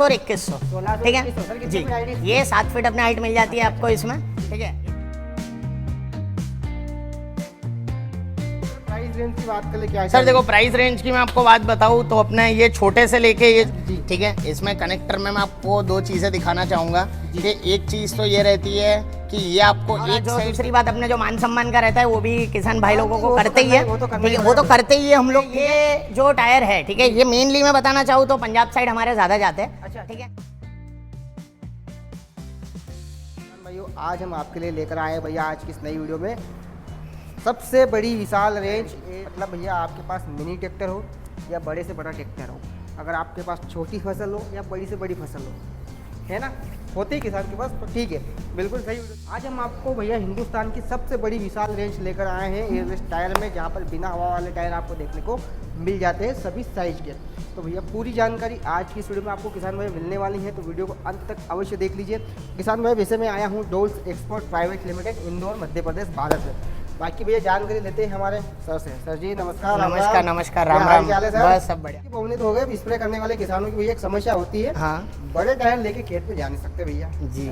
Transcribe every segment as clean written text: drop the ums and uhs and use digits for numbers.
और 2100, ठीक है जी। ये 7 फीट अपने हाइट मिल जाती है आपको इसमें, ठीक है। प्राइस रेंज की बात करें क्या है सर देखो प्राइस रेंज की मैं आपको बात बताऊँ तो अपने ये छोटे से लेके ये, ठीक है, इसमें कनेक्टर में मैं आपको 2 चीज़ें दिखाना चाहूँगा कि एक चीज़ तो ये रहती है कि ये आपको एक साइड, दूसरी बात अपने जो मान सम्मान का रहता है वो भी किसान भाई लोगों को करते ही है, ठीक है, वो तो करते ही है हम लोग। ये जो टायर है, ठीक है, ये मेनली मैं बताना चाहूँ तो पंजाब साइड हमारे ज़्यादा जाते हैं, अच्छा, ठीक है। भाइयों आज हम आपके लिए लेकर आए हैं भैया आज की इस नई वीडियो में सबसे बड़ी विशाल रेंज, मतलब भैया आपके पास मिनी ट्रैक्टर हो या बड़े से बड़ा ट्रैक्टर हो, अगर आपके पास छोटी फसल हो या बड़ी से बड़ी फसल हो, है ना, होते ही किसान के पास, तो ठीक है, बिल्कुल सही। आज हम आपको भैया हिंदुस्तान की सबसे बड़ी विशाल रेंज लेकर आए हैं एयरलेस टायर में, जहाँ पर बिना हवा वाले टायर आपको देखने को मिल जाते हैं सभी साइज के। तो भैया पूरी जानकारी आज की इस वीडियो में आपको किसान भाई मिलने वाली है, तो वीडियो को अंत तक अवश्य देख लीजिए। किसान भाई वैसे मैं आया हूँ Dolls Export Private Limited, Indore, Madhya Pradesh, Bharat से। बाकी भैया जानकारी लेते हैं हमारे सर से। सर जी नमस्कार। नमस्कार नमस्कार, राम राम। बस सब बढ़िया। बहुनित हो गए स्प्रे करने वाले किसानों की भैया एक समस्या होती है, हाँ, बड़े टायर लेके खेत में जा नहीं सकते भैया जी,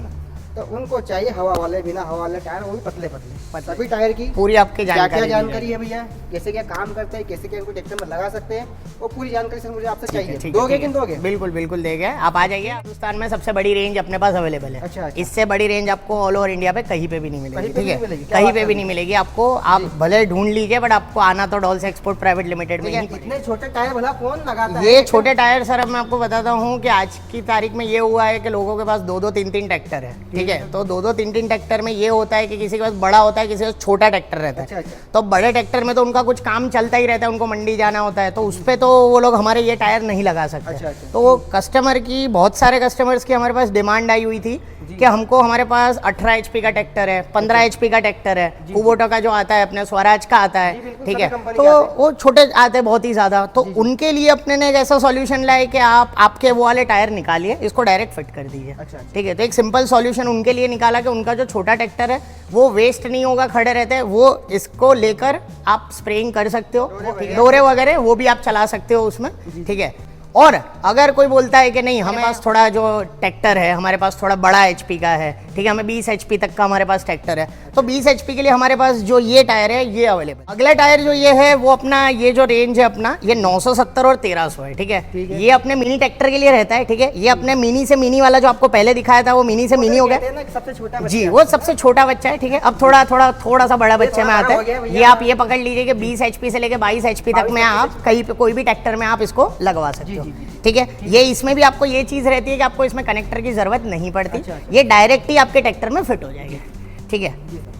तो उनको चाहिए हवा वाले, बिना हवा वाले टायर, वो भी पतले पतले। सभी टायर की पूरी आपकी क्या क्या जानकारी जानकारी है भैया, कैसे क्या काम करते हैं, कैसे क्या इनको ट्रैक्टर में लगा सकते हैं, वो पूरी जानकारी सर मुझे आपसे चाहिए। दोगे कि दोगे? बिल्कुल बिल्कुल देंगे, आप आ जाइए। हिंदुस्तान में सबसे बड़ी रेंज अपने पास अवेलेबल है। अच्छा। इससे बड़ी रेंज आपको ऑल ओवर इंडिया पे कहीं पे भी नहीं मिलेगी, ठीक है, कहीं पे भी नहीं मिलेगी आपको। आप भले ढूंढ लीजिए बट आपको आना तो डॉल्स एक्सपोर्ट प्राइवेट लिमिटेड में ही। इतने छोटे टायर भला कौन लगाता है? ये छोटे टायर सर अब मैं आपको बताता हूँ कि आज की तारीख में ये हुआ है कि लोगों के पास 2-2 3-3 ट्रैक्टर है, ठीक है, तो 2-2 3-3 ट्रैक्टर में ये होता है कि किसी के पास बड़ा होता है, किसी के पास छोटा ट्रैक्टर रहता है। अच्छा। तो बड़े ट्रैक्टर में तो उनका कुछ काम चलता ही रहता है, उनको मंडी जाना होता है, तो उस पे तो वो लोग हमारे ये टायर नहीं लगा सकते। अच्छा। तो वो कस्टमर की, बहुत सारे कस्टमर्स की हमारे पास डिमांड आई हुई थी कि हमको, हमारे पास 18 HP का ट्रैक्टर है, 15 HP का ट्रैक्टर है, कुबोटा का जो आता है, अपने स्वराज का आता है, ठीक है, तो वो छोटे आते हैं बहुत ही ज्यादा, तो उनके लिए अपने ने एक ऐसा सॉल्यूशन लाया कि आप आपके वो वाले टायर निकालिए, इसको डायरेक्ट फिट कर दीजिए, ठीक है। तो एक सिंपल सॉल्यूशन उनके लिए निकाला कि उनका जो छोटा ट्रैक्टर है वो वेस्ट नहीं होगा, खड़े रहते हैं, वो इसको लेकर आप स्प्रेइंग कर सकते हो, डोरे वगैरह वो भी आप चला सकते हो उसमें, ठीक है। और अगर कोई बोलता है कि नहीं हमें पास थोड़ा जो ट्रैक्टर है हमारे पास थोड़ा बड़ा HP का है, ठीक है, हमें 20 HP तक का हमारे पास ट्रैक्टर है, तो 20 HP के लिए हमारे पास जो ये टायर है ये अवेलेबल। अगला टायर जो ये है वो अपना, ये जो रेंज है अपना, ये 970 और 1300 है, ठीक है। ये अपने मिनी ट्रैक्टर के लिए रहता है, ठीक है। ये अपने मिनी से मिनी वाला जो आपको पहले दिखाया था वो मिनी से मिनी हो गया, सबसे छोटा जी, वो सबसे छोटा बच्चा है, ठीक है। अब थोड़ा सा बड़ा बच्चे में आता है, ये आप ये पकड़ लीजिए कि 20 HP से लेके 22 HP तक में आप कहीं पे कोई भी ट्रैक्टर में आप इसको लगवा सकते हो, ठीक है। ये इसमें भी आपको ये चीज रहती है कि आपको इसमें कनेक्टर की जरूरत नहीं पड़ती, ये डायरेक्ट ही आपके ट्रैक्टर में फिट हो जाएगी, ठीक है।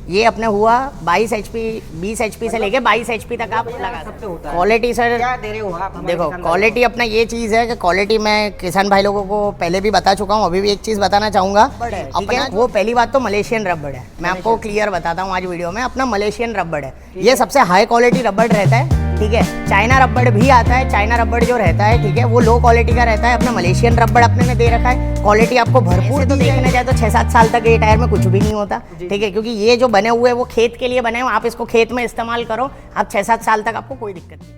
ये अपने हुआ 22 HP, 20 HP से लेके 22 HP तक आप लगा सकते हो। क्वालिटी सर क्या दे रहे हो आप? देखो क्वालिटी अपना ये चीज़ है कि क्वालिटी मैं किसान भाई लोगों को पहले भी बता चुका हूँ, अभी भी एक चीज़ बताना चाहूँगा, ठीक है। वो पहली बात तो मलेशियन रबड़ है, मैं आपको क्लियर बताता हूँ आज वीडियो में, अपना मलेशियन रबड़ है, ये सबसे हाई क्वालिटी रबड़ रहता है, ठीक है। चाइना रबड़ भी आता है, चाइना रबड़ जो रहता है, ठीक है, वो लो क्वालिटी का रहता है। अपना मलेशियन रबड़ अपने ने दे रखा है, क्वालिटी आपको भरपूर, तो देखने जाए तो 6-7 साल तक ये टायर में कुछ भी नहीं होता, ठीक है, क्योंकि ये जो बने हुए वो खेत के लिए बने हैं, आप इसको खेत में इस्तेमाल करो, आप 6-7 साल तक आपको कोई दिक्कत नहीं।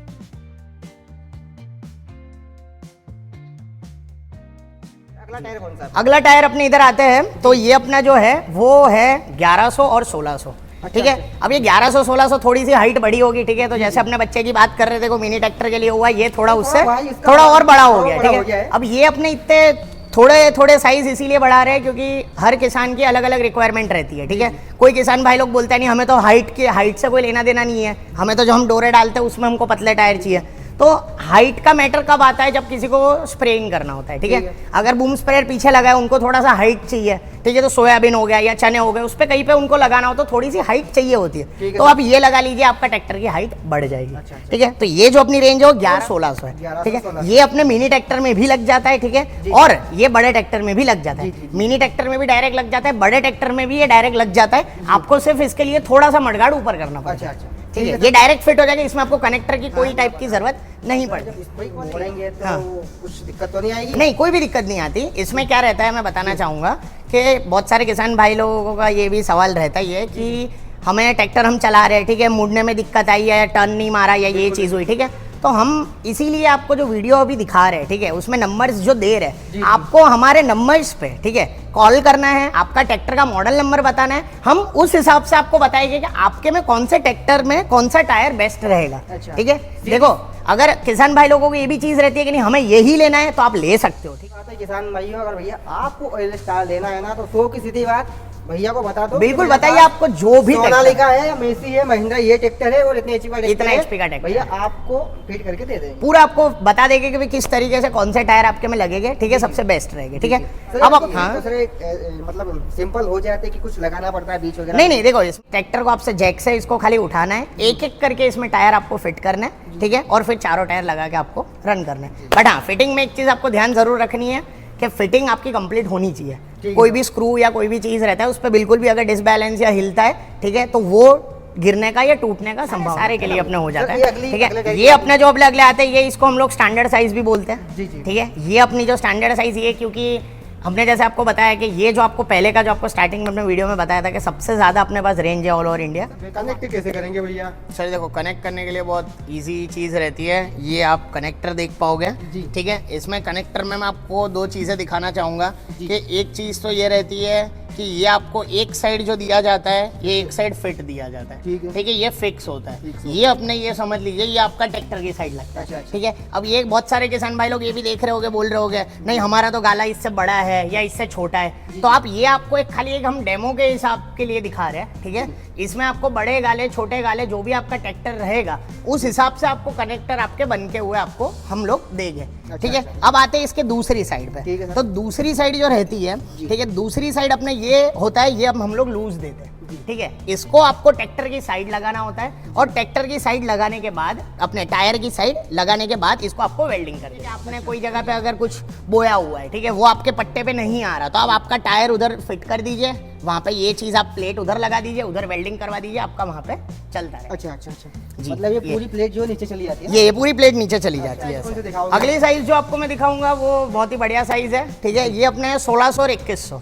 अगला टायर कौन सा? अगला टायर अपने इधर आते हैं, तो ये अपना जो है वो है 1100 और 1600, ठीक है। अब ये 1100-1600 थोड़ी सी हाइट बड़ी होगी, ठीक है, तो जैसे अपने बच्चे की बात कर रहे थे को मिनी ट्रैक्टर के लिए हुआ, ये थोड़ा उससे थोड़ा और बड़ा हो गया, ठीक है। अब ये अपने इतने थोड़े साइज इसीलिए बढ़ा रहे हैं क्योंकि हर किसान की अलग अलग रिक्वायरमेंट रहती है, ठीक है। कोई किसान भाई लोग बोलता है नहीं हमें तो हाइट से कोई लेना देना नहीं है, हमें तो जो हम डोरे डालते हैं उसमें हमको पतले टायर चाहिए। तो हाइट का मैटर कब आता है? जब किसी को स्प्रेइंग करना होता है, ठीक है। अगर बूम स्प्रेयर पीछे लगा है, उनको थोड़ा सा हाइट चाहिए, ठीक है, तो सोयाबीन हो गया या चने हो गए, उस पर कहीं पे उनको लगाना हो तो थोड़ी सी हाइट चाहिए होती है, तो आप ये लगा लीजिए, आपका ट्रैक्टर की हाइट बढ़ जाएगी, ठीक है। तो ये जो अपनी रेंज है 1100-1600 है, ठीक है। ये अपने मिनी ट्रैक्टर में भी लग जाता है, ठीक है, और ये बड़े ट्रैक्टर में भी लग जाता है। मिनी ट्रैक्टर में भी डायरेक्ट लग जाता है, बड़े ट्रैक्टर में भी ये डायरेक्ट लग जाता है। आपको सिर्फ इसके लिए थोड़ा सा मडगाड़ ऊपर करना पड़ता है, ठीक है। ये डायरेक्ट फिट हो जाएगा, इसमें आपको कनेक्टर की कोई टाइप की जरूरत नहीं पड़ती। कुछ दिक्कत तो नहीं आएगी? नहीं, कोई भी दिक्कत नहीं आती। इसमें क्या रहता है मैं बताना चाहूँगा कि बहुत सारे किसान भाई लोगों का ये भी सवाल रहता ही है कि हमें ट्रैक्टर हम चला रहे हैं, ठीक है, मुड़ने में दिक्कत आई है, टर्न नहीं मारा या ये चीज़ हुई, ठीक है, तो हम इसीलिए आपको जो वीडियो अभी दिखा रहे हैं, ठीक है, उसमें नंबर्स जो दे रहे हैं, आपको हमारे नंबर्स पे, ठीक है, कॉल करना है, आपका ट्रैक्टर का मॉडल नंबर बताना है, हम उस हिसाब से आपको बताएंगे कि आपके में कौन से ट्रैक्टर में कौन सा टायर बेस्ट रहेगा। ठीक है, देखो अगर किसान भाई लोगों को ये भी चीज रहती है कि नहीं हमें यही लेना है तो आप ले सकते हो। ठीक है किसान भाइयों, अगर भैया आपको ऑयल स्टार लेना है ना तो 100 की सीधी बात भैया को बता दो। बिल्कुल बताइए आपको जो भी सोनालिका है या मेसी है, महिंद्रा ये ट्रैक्टर है और इतने एचपी का ट्रैक्टर भैया आपको फिट करके दे देंगे। पूरा आपको बता देंगे कि भाई किस तरीके से कौन से टायर आपके में लगेंगे, ठीक है, सबसे बेस्ट रहेंगे। ठीक है, अब आप हाँ मतलब सिंपल हो जाते हैं कि कुछ लगाना पड़ता है बीच वगैरह? नहीं, देखो इस ट्रैक्टर को आपसे जैक से इसको खाली उठाना है, एक एक करके इसमें टायर आपको फिट करना है, ठीक है, और फिर चारों टायर लगा के आपको रन करना है। बट हाँ, फिटिंग में एक चीज आपको ध्यान जरूर रखनी है कि फिटिंग आपकी कंप्लीट होनी चाहिए। कोई भी स्क्रू या कोई भी चीज रहता है उस पर बिल्कुल भी अगर डिसबैलेंस या हिलता है, ठीक है, तो वो गिरने का या टूटने का संभावना सारे के लिए अपने हो जाता है। ठीक है, ये अपने जो अगले आते हैं ये इसको हम लोग स्टैंडर्ड साइज भी बोलते हैं। ठीक है, ये अपनी जो स्टैंडर्ड साइज ये, क्योंकि हमने जैसे आपको बताया कि ये जो आपको पहले का जो आपको स्टार्टिंग में अपने वीडियो में बताया था कि सबसे ज्यादा अपने पास रेंज है ऑल ओवर इंडिया। कनेक्ट कैसे करेंगे भैया? सर देखो, कनेक्ट करने के लिए बहुत इजी चीज़ रहती है, ये आप कनेक्टर देख पाओगे। ठीक है, इसमें कनेक्टर में मैं आपको दो चीज़ें दिखाना चाहूँगा कि एक चीज़ तो ये रहती है कि ये आपको एक साइड जो दिया जाता है ये एक साइड फिट दिया जाता है। ठीक है, ये फिक्स होता है। ये अपने ये समझ लीजिए ये आपका ट्रैक्टर की साइड लगता है। ठीक है, अब ये बहुत सारे किसान भाई लोग ये भी देख रहे होगे, बोल रहे होगे नहीं हमारा तो गाला इससे बड़ा है या इससे छोटा है, तो आप ये आपको एक खाली एक हम डेमो के हिसाब के लिए दिखा रहे हैं। ठीक है, इसमें आपको बड़े गाले छोटे गाले जो भी आपका ट्रैक्टर रहेगा उस हिसाब से आपको कनेक्टर आपके बन के हुए आपको हम लोग देंगे। ठीक है, अब आते हैं इसके दूसरी साइड पे। तो दूसरी साइड जो रहती है, ठीक है, दूसरी साइड अपने ये होता है, ये अब हम लोग लूज देते हैं। ठीक है, इसको आपको ट्रैक्टर की साइड लगाना होता है और ट्रैक्टर की साइड लगाने के बाद अपने टायर की साइड लगाने के बाद इसको आपको वेल्डिंग करनी है। आपने कोई जगह पे अगर कुछ बोया हुआ है, ठीक है, वो आपके पट्टे पे नहीं आ रहा, तो आप आपका टायर उधर फिट कर दीजिए, वहाँ पे ये चीज आप प्लेट उधर लगा दीजिए, उधर वेल्डिंग करवा दीजिए, आपका वहाँ पे चलता है। अच्छा, जी, मतलब ये पूरी प्लेट जो नीचे चली जाती है, ये पूरी प्लेट नीचे चली जाती है। अगली साइज जो आपको मैं दिखाऊंगा वो बहुत ही बढ़िया साइज है। ठीक है, ये अपने 1600 और 2100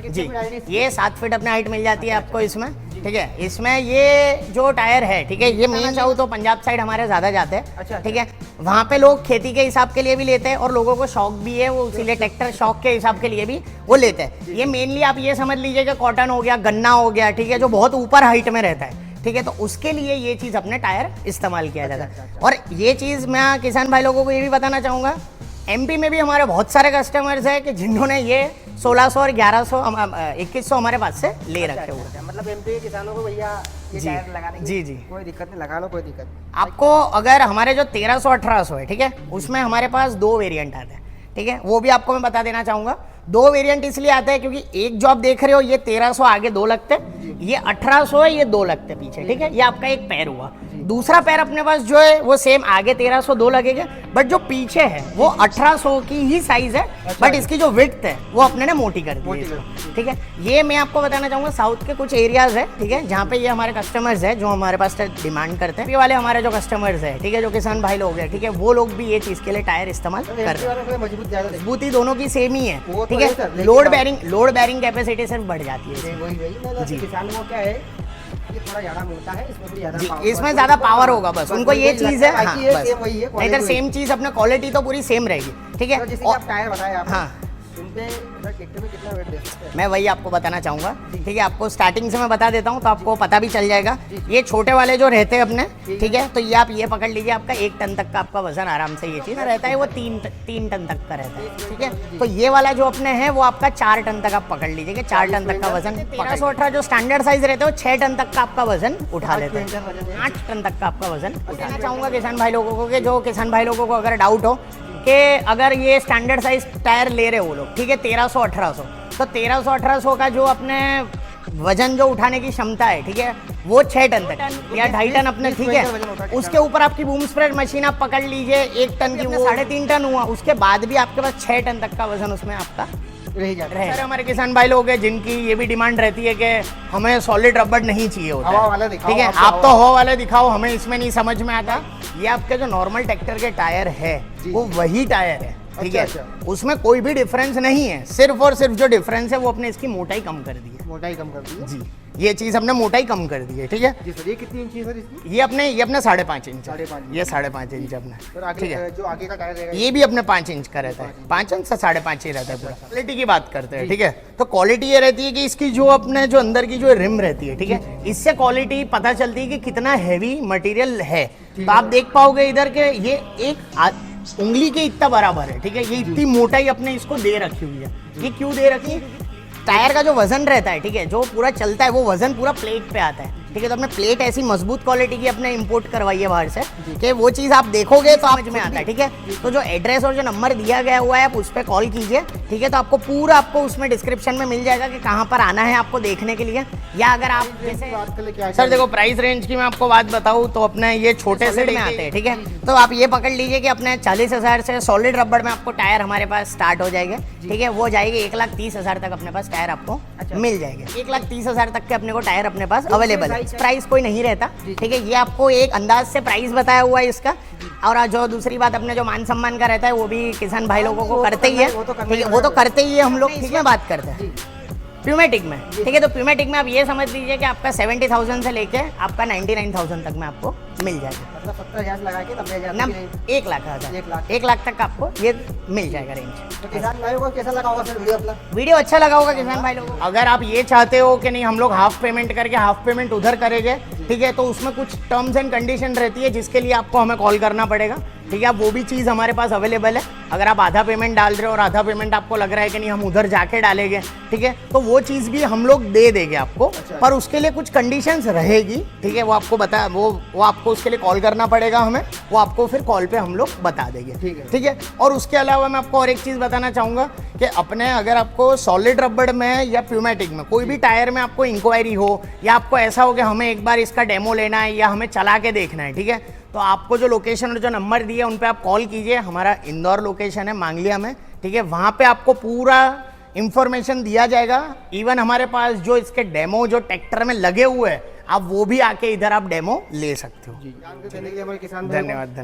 जी, ये 7 फीट अपने हाइट मिल जाती है आपको इसमें। ठीक है, इसमें ये जो टायर है, ठीक है, ये मेन चाहूँ तो पंजाब साइड हमारे ज्यादा जाते हैं। ठीक है, वहाँ पे लोग खेती के हिसाब के लिए भी लेते हैं और लोगों को शौक भी है, वो इसीलिए ट्रैक्टर शौक के हिसाब के लिए भी वो लेते हैं। ये मेनली आप ये समझ लीजिए कि कॉटन हो गया, गन्ना हो गया, ठीक है, जो बहुत ऊपर हाइट में रहता है। ठीक है, तो उसके लिए ये चीज अपने टायर इस्तेमाल किया जाता है। और ये चीज मैं किसान भाई लोगों को ये भी बताना चाहूंगा, एमपी में भी हमारे बहुत सारे कस्टमर्स हैं कि जिन्होंने ये 1600 और 1100 2100 हमारे पास से ले रखे हुए हैं। मतलब एमपी के किसानों को भैया ये टायर लगाने की जी कोई दिक्कत नहीं, लगा लो, कोई दिक्कत नहीं। आपको अगर हमारे जो 1300 1800 है, ठीक है, उसमें हमारे पास 2 वेरिएंट आते हैं। ठीक है, वो भी आपको मैं बता देना चाहूंगा। 2 वेरिएंट इसलिए आते हैं क्योंकि एक जो आप देख रहे हो ये 1300 आगे 2 लगते हैं, ये 1800 है, ये 2 लगते पीछे। ठीक है, ये आपका एक पैर हुआ। दूसरा पैर अपने पास जो है वो सेम आगे 1300 2 लगेगा, बट जो पीछे है वो 1800 की ही साइज है। बट इसकी जो विड्थ है वो अपने ने मोटी कर दी है। ठीक है, ये मैं आपको बताना चाहूंगा साउथ के कुछ एरियाज है, ठीक है, जहाँ पे ये हमारे कस्टमर्स है जो हमारे पास डिमांड करते हैं। ये वाले हमारे जो कस्टमर्स है, ठीक है, जो किसान भाई लोग हैं, ठीक है, वो लोग भी ये चीज के लिए टायर इस्तेमाल कर रहे हैं। मजबूती दोनों की सेम ही है। ठीक है, लोड बेरिंग कैपेसिटी सिर्फ बढ़ जाती है। जी, किसानों को क्या है थोड़ा ज्यादा मिलता है, इसमें ज्यादा पावर होगा, बस उनको ये चीज है। हाँ, बस इधर सेम चीज अपने क्वालिटी तो पूरी सेम रहेगी। ठीक है, आप टायर बताए आप, हाँ, ट्रैक्टर में कितना वेट दे सकते हैं? मैं वही आपको बताना चाहूंगा। ठीक है, आपको स्टार्टिंग से मैं बता देता हूँ तो आपको पता भी चल जाएगा। ये छोटे वाले जो रहते हैं अपने, ठीक है, तो ये आप ये पकड़ लीजिए, आपका 1 टन तक का आपका वजन आराम से ये चीज रहता है, वो 3 टन तक का रहता है। ठीक है, तो ये वाला जो अपने है वो आपका 4 टन तक आप पकड़ लीजिए कि 4 टन तक का वजन। 1318 जो स्टैंडर्ड साइज रहते हैं वो 6 टन तक का आपका वजन उठा लेते हैं, 8 टन तक का आपका वजन उठाना चाहूंगा किसान भाई लोगों को, कि जो किसान भाई लोगों को अगर डाउट हो कि अगर ये स्टैंडर्ड साइज टायर ले रहे वो लोग, ठीक है, 1300 1800, तो 1300 1800 का जो अपने वजन जो उठाने की क्षमता है, ठीक है, वो 6 टन तक या 2.5 टन अपने। ठीक है, उसके ऊपर आपकी बूम स्प्रेड मशीन आप पकड़ लीजिए 1 टन की, 3.5 टन हुआ, उसके बाद भी आपके पास 6 टन तक का वजन उसमें आपका रह जाता है। हमारे किसान भाई लोग हैं जिनकी ये भी डिमांड रहती है कि हमें सॉलिड रबड़ नहीं चाहिए होता है। ठीक है, आप तो हवा वाले दिखाओ, हमें इसमें नहीं समझ में आता। ये आपके जो नॉर्मल ट्रैक्टर के टायर है वो वही टायर है ठीक है। अच्छा। उसमें कोई भी डिफरेंस नहीं है, सिर्फ और सिर्फ जो डिफरेंस है वो अपने इसकी मोटाई कम कर दी है। मोटाई कम कर दी है। जी, ये चीज हमने मोटाई कम कर दी है, ठीक है। जी सर, ये कितनी इंची है सर इसकी? ये अपने 5.5 इंच है। 5.5 ये 5.5 इंच है अपना, सर आगे ठीक है। जो आगे का टायर रहेगा ये भी अपने 5 इंच का रहता है, 5 इंच से 5.5 ही रहता है पूरा। क्वालिटी की बात करते हैं, ठीक है। तो क्वालिटी ये रहती है कि इसकी जो अपने जो अंदर की जो रिम रहती है, ठीक है, इससे क्वालिटी पता चलती है कि कितना हैवी मटेरियल है। तो आप देख पाओगे इधर के ये एक उंगली के इतना बराबर है, ठीक है। ये इतनी मोटाई अपने इसको दे रखी हुई है। ये क्यों दे रखी है? टायर का जो वजन रहता है, ठीक है, जो पूरा चलता है वो वजन पूरा प्लेट पे आता है, ठीक है। तो अपने प्लेट ऐसी मजबूत क्वालिटी की अपने इंपोर्ट करवाई है बाहर से कि वो चीज़ आप देखोगे तो समझ में आता है, ठीक है। तो जो एड्रेस और जो नंबर दिया गया हुआ है आप उस पर कॉल कीजिए, ठीक है। तो आपको पूरा आपको उसमें डिस्क्रिप्शन में मिल जाएगा कि कहाँ पर आना है आपको देखने के लिए। या अगर आप जैसे बात कर ले क्या सर देखो प्राइस रेंज की मैं आपको बात बताऊँ तो अपने ये छोटे सेट में आते हैं, ठीक है। तो आप ये पकड़ लीजिए कि अपने 40,000 से सॉलिड रबड़ में आपको टायर हमारे पास स्टार्ट हो जाएंगे, ठीक है। वो जाएगी 1,30,000 तक अपने पास टायर आपको मिल जाएंगे। 1,30,000 तक के अपने को टायर अपने पास अवेलेबल है। प्राइस कोई नहीं रहता, ठीक है। ये आपको एक अंदाज से प्राइस बताया हुआ है इसका। और जो दूसरी बात अपने जो मान सम्मान का रहता है वो भी किसान भाई लोगों को करते ही है, ठीक है। वो तो करते ही है, हम लोग इसमें बात करते हैं प्यूमेटिक में, ठीक है। तो प्यूमेटिक में आप ये समझ लीजिए कि आपका 70,000 से लेके आपका 99,000 तक में आपको मिल जाएगा। मतलब 70,000 लगा के 90,000 ना की रेंज। 1 लाख तक आपको ये मिल जाएगा रेंज। तो किसान भाइयों को कैसा लगा होगा सर वीडियो अपना? वीडियो अच्छा लगा होगा किसान भाई लोगों को। अगर आप ये चाहते हो कि नहीं हम लोग हाफ पेमेंट करके हाफ पेमेंट उधर करेंगे, ठीक है, तो उसमें कुछ टर्म्स एंड कंडीशन रहती है जिसके लिए आपको हमें कॉल करना पड़ेगा, ठीक है। वो भी चीज़ हमारे पास अवेलेबल है। अगर आप आधा पेमेंट डाल रहे हो और आधा पेमेंट आपको लग रहा है कि नहीं हम उधर जाके डालेंगे, ठीक है, तो वो चीज़ भी हम लोग दे देंगे आपको। पर उसके लिए कुछ कंडीशंस रहेगी, ठीक है। वो आपको बता वो आपको उसके लिए कॉल करना पड़ेगा हमें, वो आपको फिर कॉल पे हम लोग बता देंगे, ठीक है। और उसके अलावा मैं आपको और एक चीज़ बताना चाहूँगा कि अपने अगर आपको सॉलिड रबड़ में या प्यूमेटिक में कोई भी टायर में आपको इंक्वायरी हो या आपको ऐसा हो कि हमें एक बार इसका डेमो लेना है या हमें चला के देखना है, ठीक है, तो आपको जो लोकेशन और जो नंबर दिए उन पे आप कॉल कीजिए। हमारा इंदौर लोकेशन है मांगलिया में, ठीक है। वहाँ पे आपको पूरा इंफॉर्मेशन दिया जाएगा। इवन हमारे पास जो इसके डेमो जो ट्रैक्टर में लगे हुए हैं, आप वो भी आके इधर आप डेमो ले सकते हो। जानकारी देने के लिए हमारे किसान भाइयों को धन्यवाद।